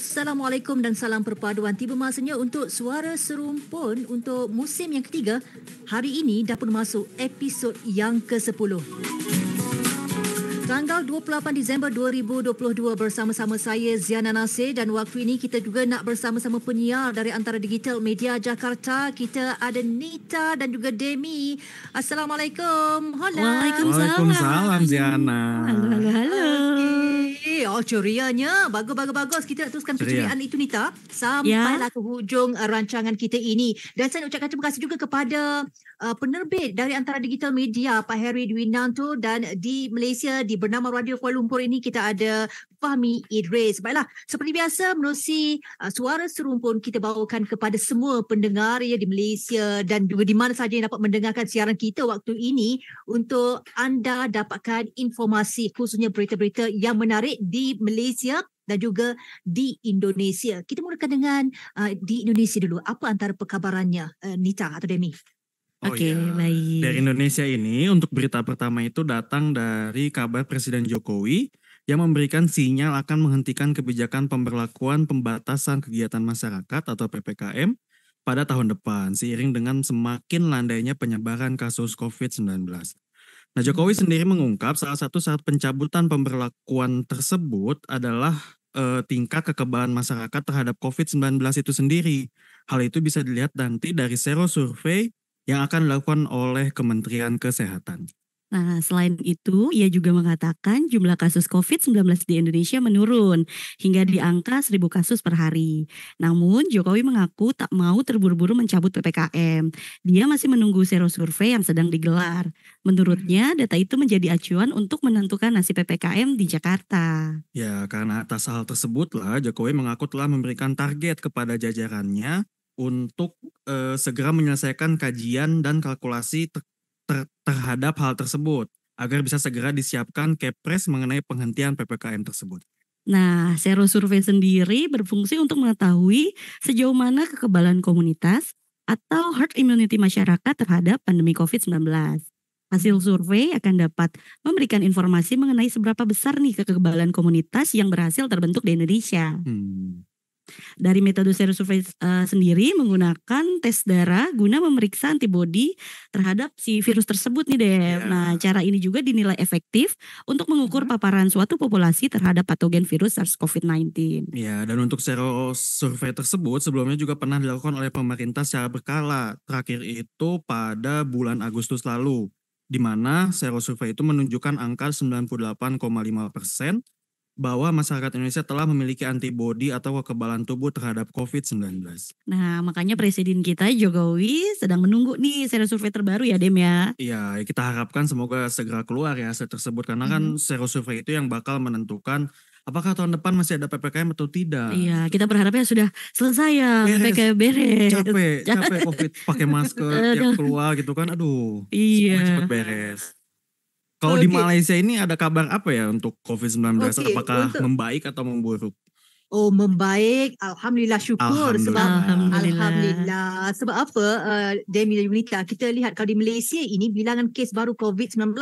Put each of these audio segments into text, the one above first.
Assalamualaikum dan salam perpaduan. Tiba masanya untuk Suara Serumpun untuk musim yang ketiga. Hari ini dah pun masuk episod yang ke-10. Tanggal 28 Disember 2022 bersama-sama saya Ziana Nasir, dan waktu ini kita juga nak bersama-sama penyiar dari Antara Digital Media Jakarta. Kita ada Nita dan juga Demi. Assalamualaikum. Hola. Waalaikumsalam Ziana. Halo. Okay. Oh, cerianya. Bagus. Kita nak teruskan keceriaan itu, Nita. Sampailah ke hujung rancangan kita ini. Dan saya nak ucapkan terima kasih juga kepada penerbit dari Antara Digital Media, Pak Heri Dwinanto, dan di Malaysia di bernama Radio Kuala Lumpur ini kita ada Fahmi Idris. Baiklah, seperti biasa menerusi Suara Serumpun kita bawakan kepada semua pendengar ya di Malaysia dan juga di mana sahaja yang dapat mendengarkan siaran kita waktu ini untuk anda dapatkan informasi khususnya berita-berita yang menarik di Malaysia dan juga di Indonesia. Kita mulakan dengan di Indonesia dulu. Apa antara perkabarannya, Nita atau Demi? Oke, baik. Dari Indonesia ini, untuk berita pertama itu datang dari kabar Presiden Jokowi yang memberikan sinyal akan menghentikan kebijakan pemberlakuan pembatasan kegiatan masyarakat atau PPKM pada tahun depan, seiring dengan semakin landainya penyebaran kasus COVID-19. Nah, Jokowi sendiri mengungkap salah satu syarat pencabutan pemberlakuan tersebut adalah tingkat kekebalan masyarakat terhadap COVID-19 itu sendiri. Hal itu bisa dilihat nanti dari sero survei yang akan dilakukan oleh Kementerian Kesehatan. Nah, selain itu, ia juga mengatakan jumlah kasus COVID-19 di Indonesia menurun hingga di angka 1.000 kasus per hari. Namun, Jokowi mengaku tak mau terburu-buru mencabut PPKM. Dia masih menunggu sero survei yang sedang digelar. Menurutnya, data itu menjadi acuan untuk menentukan nasib PPKM di Jakarta. Ya, karena atas hal tersebutlah Jokowi mengaku telah memberikan target kepada jajarannya untuk segera menyelesaikan kajian dan kalkulasi terhadap hal tersebut agar bisa segera disiapkan Kepres mengenai penghentian PPKM tersebut. Nah, sero survei sendiri berfungsi untuk mengetahui sejauh mana kekebalan komunitas atau herd immunity masyarakat terhadap pandemi COVID-19. Hasil survei akan dapat memberikan informasi mengenai seberapa besar nih kekebalan komunitas yang berhasil terbentuk di Indonesia. Dari metode sero survei sendiri menggunakan tes darah guna memeriksa antibodi terhadap si virus tersebut nih Dev. Yeah. Nah, cara ini juga dinilai efektif untuk mengukur paparan suatu populasi terhadap patogen virus SARS-CoV-19. Ya, dan untuk sero survei tersebut sebelumnya juga pernah dilakukan oleh pemerintah secara berkala. Terakhir itu pada bulan Agustus lalu, di mana sero survei itu menunjukkan angka 98,5% bahwa masyarakat Indonesia telah memiliki antibodi atau kekebalan tubuh terhadap COVID-19. Nah, makanya Presiden kita Jokowi sedang menunggu nih sero survei terbaru ya Dem ya. Iya, kita harapkan semoga segera keluar ya hasil tersebut karena kan sero survei itu yang bakal menentukan apakah tahun depan masih ada PPKM atau tidak. Iya, kita berharapnya sudah selesai ya PPKM beres. Capek COVID pakai masker tiap keluar gitu kan, aduh. Iya. Cepet beres. Kalau di Malaysia ini ada kabar apa ya untuk COVID-19? Apakah membaik atau memburuk? Oh, membaik. Alhamdulillah, syukur. Alhamdulillah. Sebab apa, Demi dan Yunita, kita lihat kalau di Malaysia ini bilangan kes baru COVID-19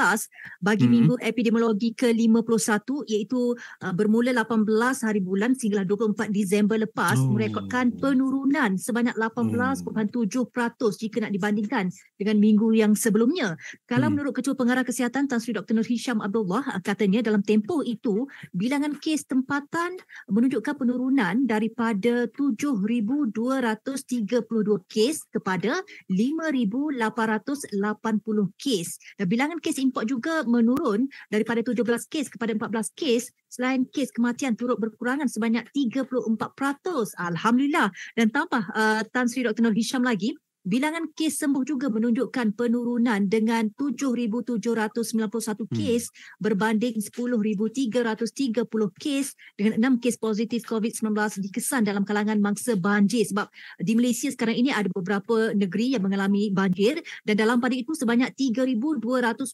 bagi minggu epidemiologi ke-51 iaitu bermula 18 hari bulan sehinggalah 24 Disember lepas merekodkan penurunan sebanyak 18.7% jika nak dibandingkan dengan minggu yang sebelumnya. Kalau menurut Ketua Pengarah Kesihatan Tan Sri Dr. Nur Hisham Abdullah, katanya dalam tempoh itu bilangan kes tempatan menunjukkan penurunan daripada 7,232 kes kepada 5,880 kes. Dan bilangan kes import juga menurun daripada 17 kes kepada 14 kes. Selain kes kematian turut berkurangan sebanyak 34%. Alhamdulillah. Dan tambah Tan Sri Dr. Nur Hisham lagi, bilangan kes sembuh juga menunjukkan penurunan dengan 7,791 kes berbanding 10,330 kes dengan 6 kes positif COVID-19 dikesan dalam kalangan mangsa banjir. Sebab di Malaysia sekarang ini ada beberapa negeri yang mengalami banjir dan dalam pada itu sebanyak 3,212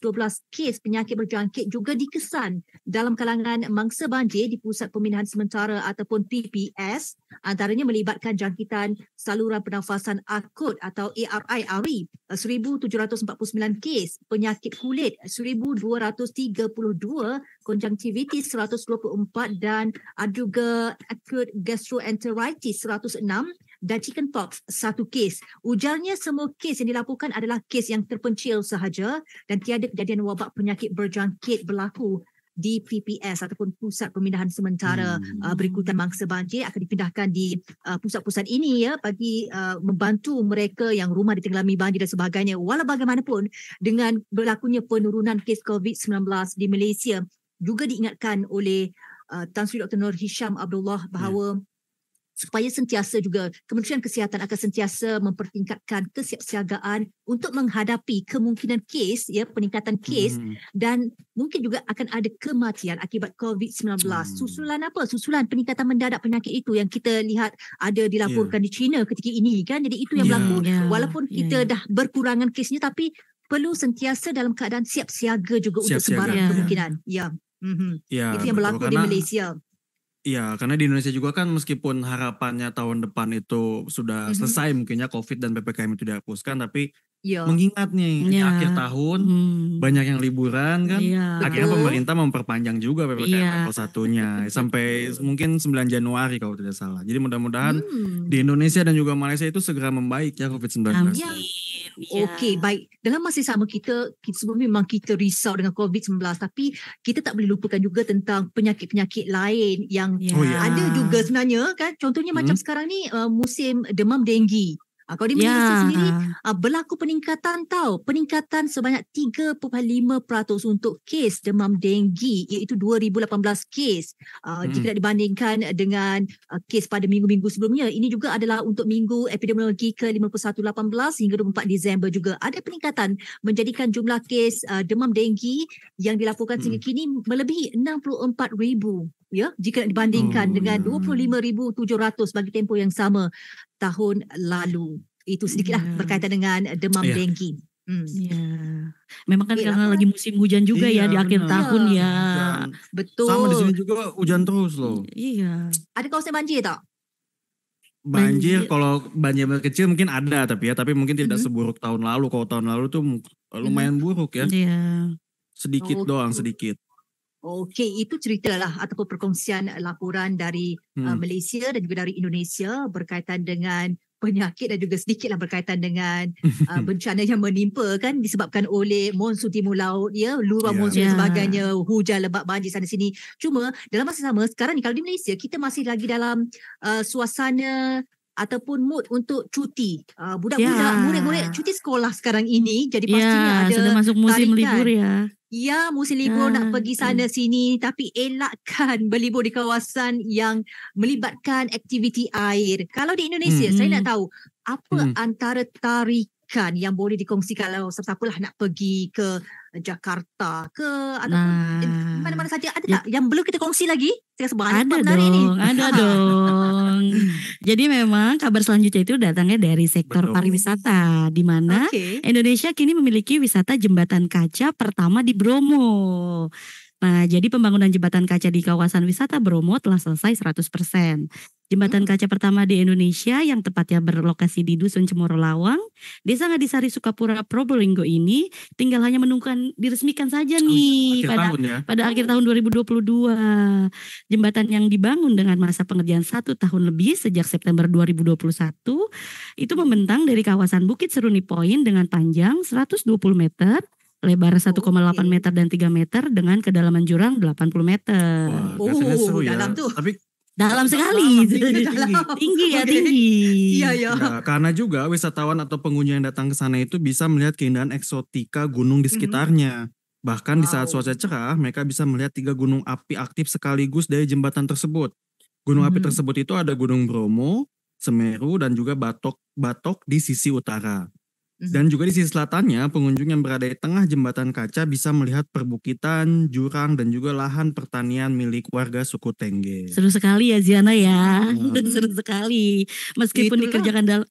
kes penyakit berjangkit juga dikesan dalam kalangan mangsa banjir di Pusat Pemindahan Sementara ataupun PPS, antaranya melibatkan jangkitan saluran pernafasan akut atau atau ARI 1,749 kes, penyakit kulit 1,232, konjungtivitis 124 dan ada juga acute gastroenteritis 106 dan chickenpox 1 kes. Ujarnya semua kes yang dilaporkan adalah kes yang terpencil sahaja dan tiada kejadian wabak penyakit berjangkit berlaku di PPS ataupun pusat pemindahan sementara berikutan mangsa banjir akan dipindahkan di pusat-pusat ini ya bagi membantu mereka yang rumah ditenggelami banjir dan sebagainya. Walau bagaimanapun dengan berlakunya penurunan kes COVID-19 di Malaysia juga diingatkan oleh Tan Sri Dr. Nur Hisham Abdullah bahawa supaya sentiasa juga Kementerian Kesihatan akan sentiasa mempertingkatkan kesiapsiagaan untuk menghadapi kemungkinan kes peningkatan kes dan mungkin juga akan ada kematian akibat COVID-19. Susulan apa? Susulan peningkatan mendadak penyakit itu yang kita lihat ada dilaporkan di China ketika ini kan. Jadi itu yang berlaku walaupun kita dah berkurangan kesnya tapi perlu sentiasa dalam keadaan siap siaga juga untuk sembarang kemungkinan. Itu yang berlaku di Malaysia. Iya, karena di Indonesia juga kan meskipun harapannya tahun depan itu sudah selesai mungkinnya COVID dan PPKM itu dihapuskan, tapi mengingat nih ini akhir tahun banyak yang liburan kan, akhirnya pemerintah memperpanjang juga PPKM level 1-nya sampai mungkin 9 Januari kalau tidak salah. Jadi mudah-mudahan di Indonesia dan juga Malaysia itu segera membaik ya COVID-19. Okey, baik. Dalam masa sama kita sebelum memang kita risau dengan COVID-19 tapi kita tak boleh lupakan juga tentang penyakit-penyakit lain yang ada juga sebenarnya kan. Contohnya macam sekarang ni musim demam denggi. Kalau di Malaysia sendiri berlaku peningkatan sebanyak 3.5% untuk kes demam denggi iaitu 2018 kes jika dibandingkan dengan kes pada minggu-minggu sebelumnya. Ini juga adalah untuk minggu epidemiologi ke-51 18 hingga 24 Disember juga ada peningkatan menjadikan jumlah kes demam denggi yang dilaporkan sehingga kini melebihi 64,000 jika dibandingkan dengan 25,700 bagi tempoh yang sama tahun lalu. Itu sedikitlah berkaitan dengan demam denggi. Memang kan karena lagi musim hujan juga di akhir tahun Betul. Sama di sini juga hujan terus loh. Ada kawasan banjir tak? Banjir kalau banjir kecil mungkin ada tapi mungkin tidak seburuk tahun lalu. Kalau tahun lalu tuh lumayan buruk ya. Sedikit doang sedikit. Okey, itu ceritalah ataupun perkongsian laporan dari Malaysia dan juga dari Indonesia berkaitan dengan penyakit dan juga sedikitlah berkaitan dengan bencana yang menimpa kan disebabkan oleh monsun timur laut luruan monsun dan sebagainya, hujan lebat banjir sana sini. Cuma dalam masa sama sekarang ni kalau di Malaysia kita masih lagi dalam suasana ataupun mood untuk cuti. Budak-budak, murid-murid cuti sekolah sekarang ini jadi pastinya ada sudah masuk musim tarikan. libur Musim libur nak pergi sana sini tapi elakkan berlibur di kawasan yang melibatkan aktiviti air. Kalau di Indonesia saya nak tahu apa antara tarikan yang boleh dikongsikan kalau sesiapalah nak pergi ke Jakarta ke ataupun mana-mana saja ada tak yang belum kita kongsi lagi? Ada dong. Jadi memang kabar selanjutnya itu datangnya dari sektor pariwisata di mana Indonesia kini memiliki wisata jembatan kaca pertama di Bromo. Nah, jadi pembangunan jembatan kaca di kawasan wisata Bromo telah selesai 100%. Jembatan kaca pertama di Indonesia yang tepatnya berlokasi di Dusun Cemoro Lawang, Desa Ngadisari, Sukapura, Probolinggo ini tinggal hanya menunggu diresmikan saja nih pada akhir tahun 2022. Jembatan yang dibangun dengan masa pengerjaan 1 tahun lebih sejak September 2021 itu membentang dari kawasan Bukit Seruni Point dengan panjang 120 meter, lebar 1,8 meter dan 3 meter dengan kedalaman jurang 80 meter. Seru dalam tuh. Tapi dalam sekali. Tinggi. Karena juga wisatawan atau pengunjung yang datang ke sana itu bisa melihat keindahan eksotika gunung di sekitarnya. Bahkan di saat cuaca cerah, mereka bisa melihat 3 gunung api aktif sekaligus dari jembatan tersebut. Gunung api tersebut itu ada Gunung Bromo, Semeru dan juga Batok di sisi utara. Dan juga di sisi selatannya, pengunjung yang berada di tengah jembatan kaca bisa melihat perbukitan, jurang, dan juga lahan pertanian milik warga suku Tengger. Seru sekali ya Ziana ya. Seru sekali. Meskipun Itulah.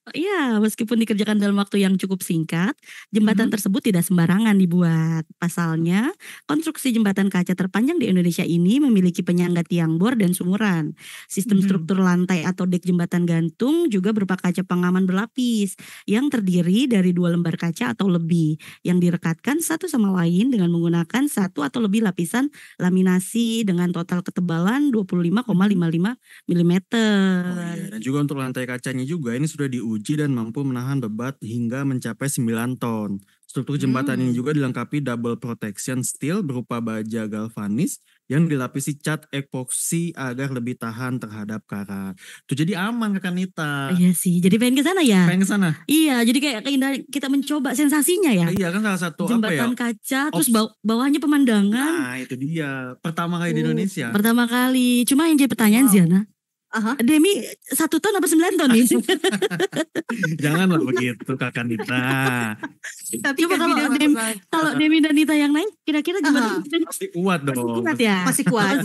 meskipun dikerjakan dalam waktu yang cukup singkat, jembatan tersebut tidak sembarangan dibuat. Pasalnya, konstruksi jembatan kaca terpanjang di Indonesia ini memiliki penyangga tiang bor dan sumuran. Sistem struktur lantai atau dek jembatan gantung juga berupa kaca pengaman berlapis yang terdiri dari 2 lembar kaca atau lebih yang direkatkan satu sama lain dengan menggunakan satu atau lebih lapisan laminasi dengan total ketebalan 25,55 mm. Dan juga untuk lantai kacanya juga ini sudah diuji dan mampu menahan bebat hingga mencapai 9 ton. Struktur jembatan ini juga dilengkapi double protection steel berupa baja galvanis yang dilapisi cat epoksi agar lebih tahan terhadap karat. Tuh jadi aman Kak Nita. Iya sih, jadi pengen ke sana ya. Pengen ke sana. Iya, jadi kayak keindahan kita mencoba sensasinya ya. Iya kan salah satu jembatan kaca, terus bawahnya pemandangan. Nah itu dia, pertama kali di Indonesia. Pertama kali, cuma yang jadi pertanyaan Ziana. Demi 1 ton apa 9 ton nih? Janganlah begitu Kak Nita. Tapi kalau Demi dan Nita yang naik, kira-kira gimana? Pasti kuat dong. Kuat ya? Masih kuat.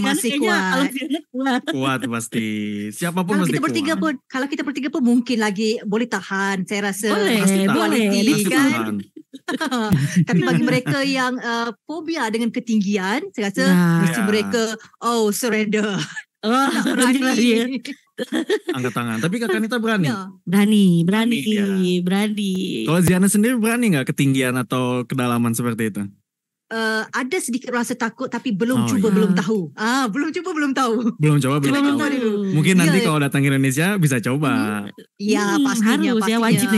Kuat pasti. Siapapun pasti kuat. Kalau kita bertiga pun mungkin lagi boleh tahan. Saya rasa boleh. Kan? Tapi bagi mereka yang fobia dengan ketinggian, saya rasa mesti mereka surrender. Berani. Angkat tangan. Tapi Kak Nita berani? Berani. Kalau Ziana sendiri berani gak ketinggian atau kedalaman seperti itu? Ada sedikit rasa takut tapi belum coba belum tahu. Belum coba belum tahu. Belum coba belum tahu. Mungkin nanti kalau datang ke Indonesia bisa coba. Iya pastinya. Harus ya, wajib.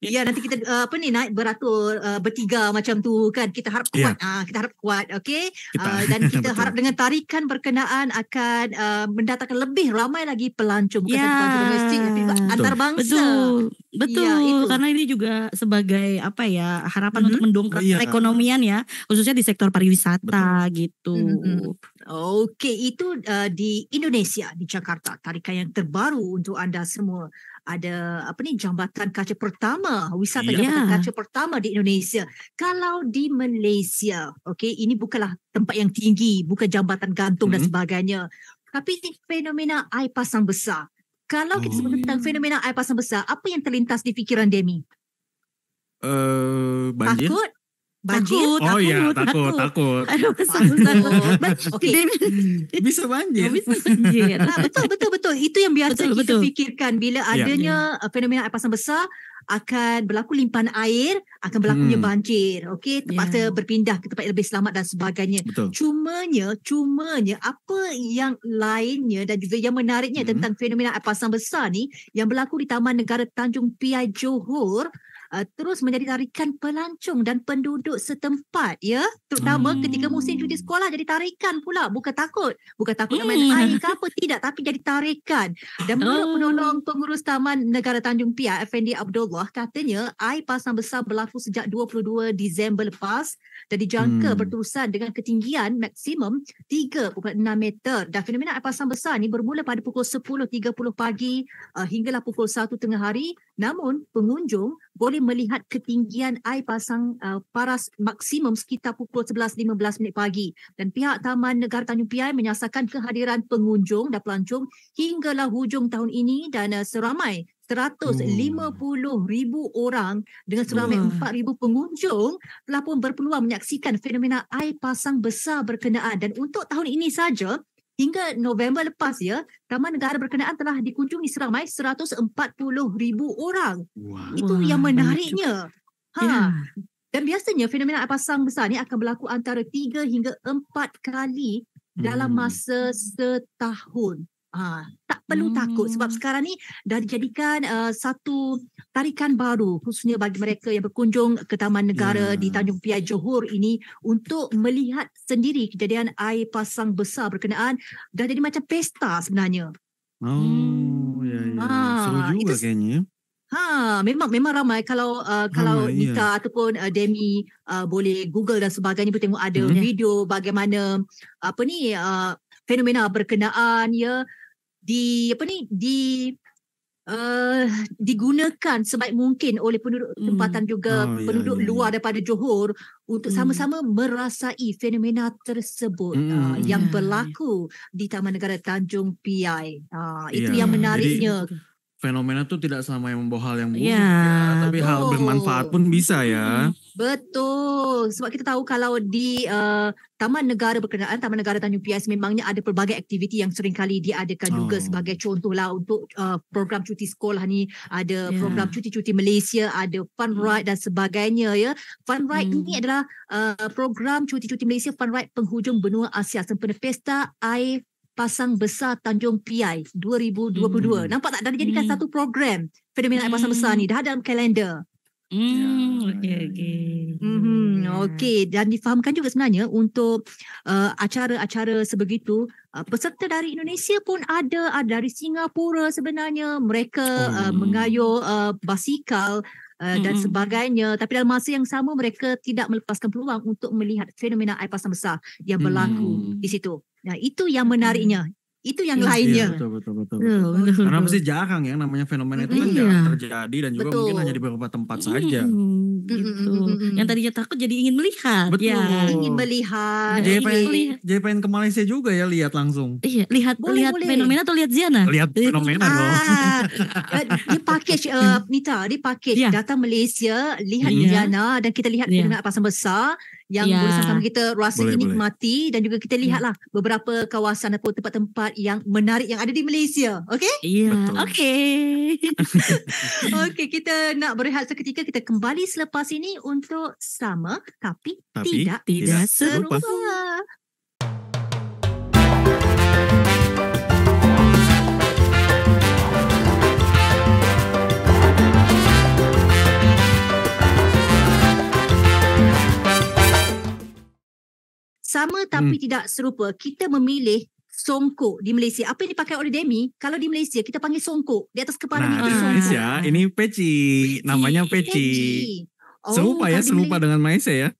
Iya nanti kita naik beratur bertiga macam tu kan. Kita harap kuat. Kita harap kuat, okey. Dan kita harap dengan tarikan berkenaan akan mendatangkan lebih ramai lagi pelancong bukan saja pelancong domestik tapi antarabangsa. Betul. Karena ini juga sebagai harapan untuk mendongkrak perekonomian ya. Khususnya di sektor pariwisata gitu. Okey, itu di Indonesia, di Jakarta. Tarikan yang terbaru untuk anda semua. Ada jambatan kaca pertama, wisata jambatan kaca pertama di Indonesia. Kalau di Malaysia, okey, ini bukanlah tempat yang tinggi, bukan jambatan gantung dan sebagainya. Tapi ini fenomena air pasang besar. Kalau kita sebut tentang fenomena air pasang besar, apa yang terlintas di fikiran Demi? Banjir? Banjir? Takut. Aduh, Bisa banjir. Betul. Itu yang biasa kita fikirkan bila adanya fenomena air pasang besar, akan berlaku limpahan air, akan berlakunya banjir. Okey, terpaksa berpindah ke tempat yang lebih selamat dan sebagainya. Cumanya apa yang lainnya dan juga yang menariknya tentang fenomena air pasang besar ni yang berlaku di Taman Negara Tanjung Piai Johor terus menjadi tarikan pelancong dan penduduk setempat ya, terutama ketika musim cuti sekolah jadi tarikan pula, bukan takut nak main air ke apa, tidak, tapi jadi tarikan. Dan menurut penolong pengurus Taman Negara Tanjung Piai Effendi Abdullah, katanya air pasang besar berlaku sejak 22 Disember lepas dan dijangka berterusan dengan ketinggian maksimum 3.6 meter. Dan fenomena air pasang besar ni bermula pada pukul 10.30 pagi hinggalah pukul 1 tengah hari. Namun pengunjung boleh melihat ketinggian air pasang paras maksimum sekitar pukul 11.15 pagi. Dan pihak Taman Negara Tanjung Piai menyasarkan kehadiran pengunjung dan pelancong hinggalah hujung tahun ini dan seramai 150,000 orang dengan seramai 4,000 pengunjung telah pun berpeluang menyaksikan fenomena air pasang besar berkenaan. Dan untuk tahun ini saja, hingga November lepas ya, Taman Negara berkenaan telah dikunjungi seramai 140,000 orang. Itu yang menariknya. Dan biasanya fenomena air pasang besar ni akan berlaku antara 3 hingga 4 kali dalam masa setahun. Tak perlu takut sebab sekarang ni dah dijadikan satu tarikan baru khususnya bagi mereka yang berkunjung ke Taman Negara di Tanjung Piai Johor ini untuk melihat sendiri kejadian air pasang besar berkenaan. Dah jadi macam pesta sebenarnya. Seru juga kayaknya. Memang ramai. Kalau Nita ataupun Demi boleh Google dan sebagainya pun tengok ada video bagaimana fenomena berkenaan ya di digunakan sebaik mungkin oleh penduduk tempatan juga penduduk luar daripada Johor untuk sama-sama merasai fenomena tersebut yang berlaku di Taman Negara Tanjung Piai. Itu yang menariknya. Jadi, fenomena itu tidak selama yang membawa hal yang buruk tapi hal bermanfaat pun bisa ya. Betul. Sebab kita tahu kalau di Taman Negara berkenaan, Taman Negara Tanjung Piai memangnya ada pelbagai aktiviti yang seringkali diadakan juga sebagai contohlah untuk program cuti sekolah ni, ada program cuti-cuti Malaysia, ada fun ride dan sebagainya ya. Fun ride ini adalah program cuti-cuti Malaysia fun ride penghujung benua Asia sempena Pesta Air Pasang Besar Tanjung Piai 2022. Nampak tak? Dah dijadikan satu program fenomena air pasang besar ni. Dah dalam kalender. Okey. Dan difahamkan juga sebenarnya untuk acara-acara sebegitu, peserta dari Indonesia pun ada dari Singapura sebenarnya. Mereka mengayuh basikal dan sebagainya. Tapi dalam masa yang sama mereka tidak melepaskan peluang untuk melihat fenomena air pasang besar yang berlaku di situ. Nah, itu yang menariknya. Itu yang lainnya. Betul. Karena mesti jarang ya namanya fenomena itu kan jarang terjadi dan juga mungkin hanya di beberapa tempat saja. Gitu. Yang tadinya takut jadi ingin melihat. Betul. Ingin melihat. Jadi pengen ke Malaysia juga ya lihat langsung. Iya, lihat fenomena atau lihat Ziana? Lihat fenomena loh. Di package Nita, di package datang Malaysia, lihat Ziana dan kita lihat fenomena pasang besar yang boleh sama-sama kita rasa nikmati dan juga kita lihatlah beberapa kawasan atau tempat-tempat yang menarik yang ada di Malaysia. Okey? Iya. Okey. Okey, kita nak berehat seketika. Kita kembali selepas ini untuk sama tapi tidak serupa. Sama tapi tidak serupa. Kita memilih songkok di Malaysia. Apa yang dipakai oleh Demi? Kalau di Malaysia kita panggil songkok. Di atas kepala di Indonesia ini peci. Namanya peci. Serupa dengan Malaysia ya?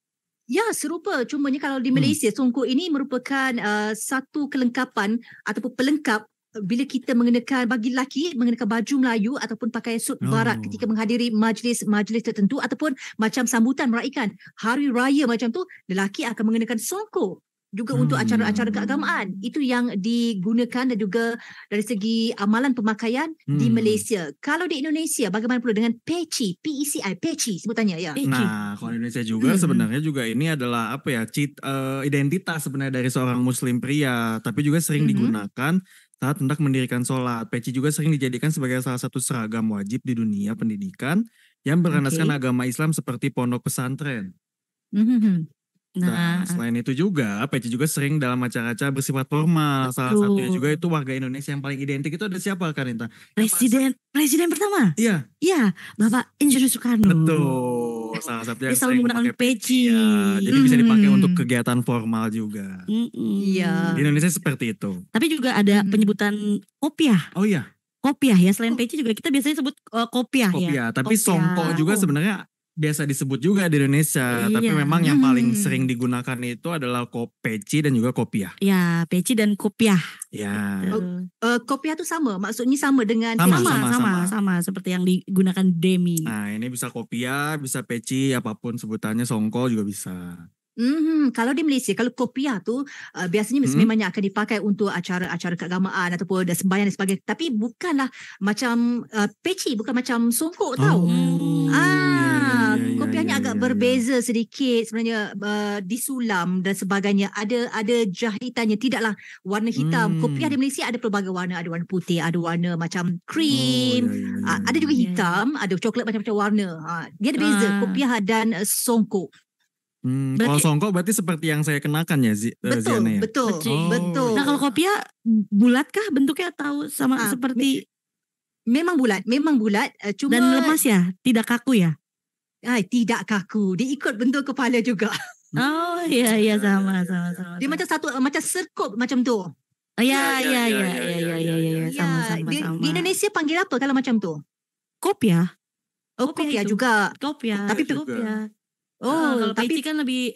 Ya, serupa. Cumanya kalau di Malaysia songkok ini merupakan satu kelengkapan ataupun pelengkap bila kita mengenakan, bagi lelaki mengenakan baju Melayu ataupun pakai suit barat ketika menghadiri majlis tertentu ataupun macam sambutan meraikan hari raya macam tu, lelaki akan mengenakan songkok juga untuk acara-acara keagamaan. Itu yang digunakan dan juga dari segi amalan pemakaian di Malaysia. Kalau di Indonesia bagaimana pula dengan peci, PECI, peci sebutannya ya. Nah, kalau Indonesia juga sebenarnya juga ini adalah apa ya, identitas sebenarnya dari seorang muslim pria, tapi juga sering digunakan saat hendak mendirikan sholat. Peci juga sering dijadikan sebagai salah satu seragam wajib di dunia pendidikan yang berlandaskan agama Islam seperti pondok pesantren. Nah, selain itu juga peci juga sering dalam acara-acara bersifat formal. Salah satunya juga itu warga Indonesia yang paling identik itu ada siapa, Karinta? Presiden pertama. Iya, Bapak Insinyur Soekarno. Betul. Salah satunya dia selalu menggunakan peci. Ya, jadi bisa dipakai untuk kegiatan formal juga. Iya. Di Indonesia seperti itu. Tapi juga ada penyebutan kopiah. Oh iya. Kopiah ya, selain peci juga kita biasanya sebut kopiah ya. Tapi songkok juga sebenarnya biasa disebut juga di Indonesia, tapi memang yang paling sering digunakan itu adalah peci dan juga kopiah. Ya, peci dan kopiah. Ya. Kopiah itu sama, maksudnya sama dengan sama seperti yang digunakan Demi. Nah, ini bisa kopiah, bisa peci, apapun sebutannya, songkok juga bisa. Kalau di Malaysia, kalau kopiah tu biasanya memangnya akan dipakai untuk acara-acara keagamaan ataupun sembahyang dan sebagainya. Tapi bukanlah macam peci, bukan macam songkok tahu. Kopiahnya agak berbeza sedikit sebenarnya, disulam dan sebagainya. Ada jahitannya, tidaklah warna hitam. Kopiah di Malaysia ada pelbagai warna, ada warna putih, ada warna macam krim, ada juga hitam, ada coklat macam-macam warna. Dia ada beza kopiah dan songkok. Kalau songkok berarti seperti yang saya kenakan ya, Ziana ya? Betul. Nah, kalau kopiah bulatkah bentuknya atau sama seperti? Memang bulat. Cuma dan lemas ya, tidak kaku ya? Tidak kaku. Dia ikut bentuk kepala juga. Oh iya sama. Dia macam satu, macam serkup macam tu. Iya. Sama. Di Indonesia panggil apa kalau macam tu? Kopiah. Kopiah juga. Tapi kopiah. Kalau peci kan lebih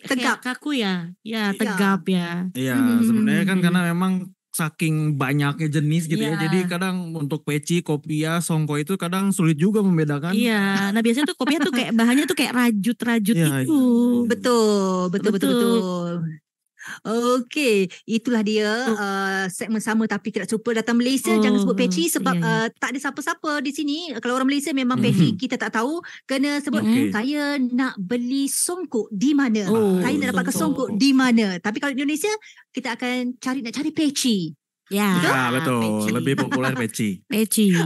tegap, kaku ya. Ya, tegap ya. Iya, sebenarnya kan karena memang saking banyaknya jenis gitu ya. Jadi kadang untuk peci, kopiah, songko itu kadang sulit juga membedakan. Iya, nah biasanya tuh kopiah tuh kayak bahannya tuh kayak rajut-rajut itu. Betul. Okey, itulah dia segmen sama tapi tidak lupa datang Malaysia. Jangan sebut peci sebab tak ada siapa-siapa di sini. Kalau orang Malaysia memang peci kita tak tahu. Kena sebut saya nak beli songkok di mana. Saya nak dapatkan songkok di mana. Tapi kalau di Indonesia kita akan nak cari peci. Betul. Peci. Lebih populer peci. Peci.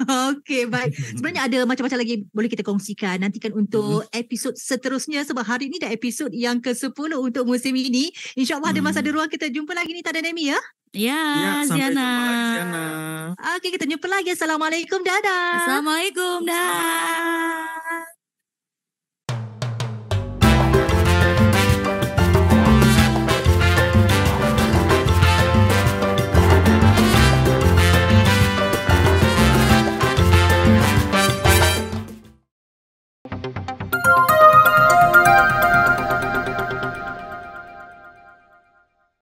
Okey, baik. Sebenarnya ada macam-macam lagi boleh kita kongsikan. Nantikan untuk episod seterusnya sebab hari ini dah episod yang ke-10 untuk musim ini. InsyaAllah ada masa ada ruang kita jumpa lagi ni Tada Nemi ya. Ya, sampai Ziana. jumpa lagi Ziana. Okey, kita jumpa lagi. Assalamualaikum. Dadah. Assalamualaikum. Dah.